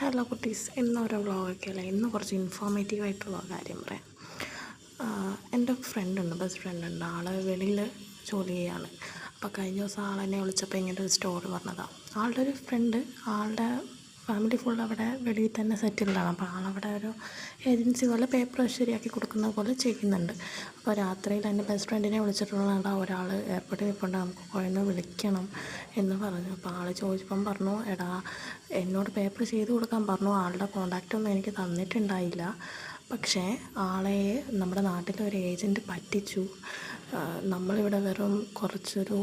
Hello കുട്ടീസ്, ഇന്നൊരു വ്ളോഗൊക്കെ അല്ലേ. ഇന്ന് കുറച്ച് ഇൻഫോർമേറ്റീവ് ആയിട്ടുള്ള കാര്യം പറയാം. എൻ്റെ ഫ്രണ്ടുണ്ട്, ബെസ്റ്റ് ഫ്രണ്ടുണ്ട്. ആൾ വെളിയിൽ ജോലി ചെയ്യാണ്. അപ്പോൾ കഴിഞ്ഞ ദിവസം ആളെന്നെ വിളിച്ചപ്പോൾ ഇങ്ങനെ ഒരു സ്റ്റോറി പറഞ്ഞതാണ്. ആളുടെ ഒരു ഫ്രണ്ട്, ആളുടെ ഫാമിലി ഫുൾ അവിടെ വെളിയിൽ തന്നെ സെറ്റിൽഡാണ്. അപ്പോൾ ആളവിടെ ഒരു ഏജൻസി പോലെ പേപ്പർ ശരിയാക്കി കൊടുക്കുന്നത് പോലെ ചെയ്യുന്നുണ്ട്. അപ്പോൾ രാത്രിയിൽ എൻ്റെ ബെസ്റ്റ് ഫ്രണ്ടിനെ വിളിച്ചിട്ടുള്ളതാണ്, ഒരാൾ എയർപോർട്ടിൽ നിൽപ്പുണ്ട്, നമുക്ക് പോയൊന്ന് വിളിക്കണം എന്ന് പറഞ്ഞു. അപ്പോൾ ആൾ ചോദിച്ചപ്പം പറഞ്ഞു, എടാ എന്നോട് പേപ്പർ ചെയ്ത് കൊടുക്കാൻ പറഞ്ഞു. ആളുടെ കോണ്ടാക്റ്റൊന്നും എനിക്ക് തന്നിട്ടുണ്ടായില്ല. പക്ഷേ ആളെ നമ്മുടെ നാട്ടിലൊരു ഏജൻറ്റ് പറ്റിച്ചു. നമ്മളിവിടെ വെറും കുറച്ചൊരു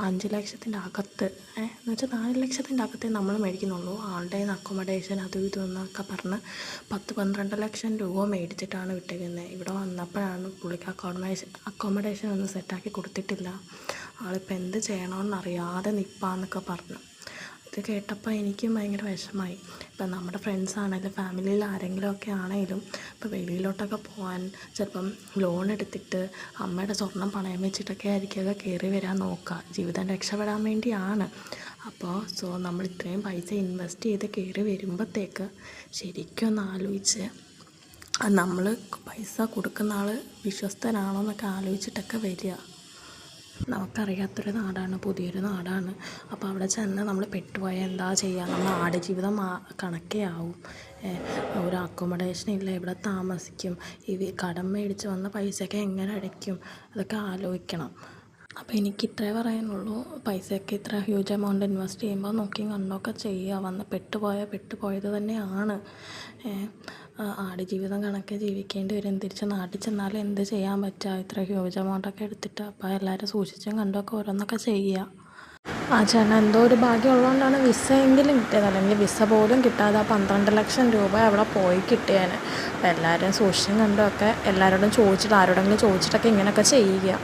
5 ലക്ഷത്തിൻ്റെ അകത്ത് എന്ന് വെച്ചാൽ 4 ലക്ഷത്തിൻ്റെ അകത്തേ നമ്മൾ മേടിക്കുന്നുള്ളൂ. ആളുടെ അക്കോമഡേഷൻ അതും ഇതെന്നൊക്കെ പറഞ്ഞ് 10-12 ലക്ഷം രൂപ മേടിച്ചിട്ടാണ് വിട്ടേക്കുന്നത്. ഇവിടെ വന്നപ്പോഴാണ് പുള്ളിക്ക് അക്കോമഡേഷൻ ഒന്നും സെറ്റാക്കി കൊടുത്തിട്ടില്ല. ആളിപ്പോൾ എന്ത് ചെയ്യണമെന്നറിയാതെ നിൽപ്പാന്നൊക്കെ പറഞ്ഞു. ഇത് കേട്ടപ്പോൾ എനിക്കും ഭയങ്കര വിഷമമായി. ഇപ്പം നമ്മുടെ ഫ്രണ്ട്സ് ആണെങ്കിലും ഫാമിലിയിൽ ആരെങ്കിലുമൊക്കെ ആണെങ്കിലും ഇപ്പോൾ വെളിയിലോട്ടൊക്കെ പോകാൻ ചിലപ്പം ലോൺ എടുത്തിട്ട് അമ്മയുടെ സ്വർണം പണയം വെച്ചിട്ടൊക്കെ ആയിരിക്കും കയറി വരാൻ നോക്കുക. ജീവിതം രക്ഷപ്പെടാൻ വേണ്ടിയാണ്. അപ്പോൾ നമ്മൾ ഇത്രയും പൈസ ഇൻവെസ്റ്റ് ചെയ്ത് കയറി വരുമ്പോഴത്തേക്ക് ശരിക്കും ഒന്ന് ആലോചിച്ച് നമ്മൾ പൈസ കൊടുക്കുന്ന ആൾ വിശ്വസ്തനാണോ എന്നൊക്കെ ആലോചിച്ചിട്ടൊക്കെ വരിക. നമുക്കറിയാത്തൊരു നാടാണ്, പുതിയൊരു നാടാണ്. അപ്പോൾ അവിടെ ചെന്ന് നമ്മൾ പെട്ടുപോയാൽ എന്താ ചെയ്യുക? നമ്മൾ ആടുജീവിതം കണക്കേ ആവും. ഒരു അക്കോമഡേഷൻ ഇല്ല, എവിടെ താമസിക്കും? ഈ കടം മേടിച്ച് വന്ന പൈസയൊക്കെ എങ്ങനെ അടയ്ക്കും? അതൊക്കെ ആലോചിക്കണം. അപ്പോൾ എനിക്ക് ഇത്രേ പറയാനുള്ളൂ. പൈസയൊക്കെ ഇത്ര ഹ്യൂജ് എമൗണ്ട് ഇൻവെസ്റ്റ് ചെയ്യുമ്പോൾ നോക്കിയും കണ്ടൊക്കെ ചെയ്യുക. വന്ന് പെട്ടുപോയത് തന്നെയാണ്. ആടുജീവിതം കണക്കെ ജീവിക്കേണ്ടി വരും. തിരിച്ച് നാട്ടിൽ ചെന്നാലും എന്ത് ചെയ്യാൻ പറ്റുക? ഇത്ര ഹ്യൂജ് എമൗണ്ടൊക്കെ എടുത്തിട്ട്. അപ്പോൾ എല്ലാവരും സൂക്ഷിച്ചും കണ്ടൊക്കെ ഓരോന്നൊക്കെ ചെയ്യുക. ആ ചേട്ടൻ എന്തോ ഒരു ഭാഗ്യം ഉള്ളതുകൊണ്ടാണ് വിസ എങ്കിലും കിട്ടിയത്. അല്ലെങ്കിൽ വിസ പോലും കിട്ടാതെ 12 ലക്ഷം രൂപ അവിടെ പോയി കിട്ടിയേനെ. അപ്പോൾ എല്ലാവരും സൂക്ഷിച്ചും കണ്ടൊക്കെ എല്ലാവരോടും ചോദിച്ചിട്ട്, ആരോടെങ്കിലും ചോദിച്ചിട്ടൊക്കെ ഇങ്ങനെയൊക്കെ ചെയ്യുക.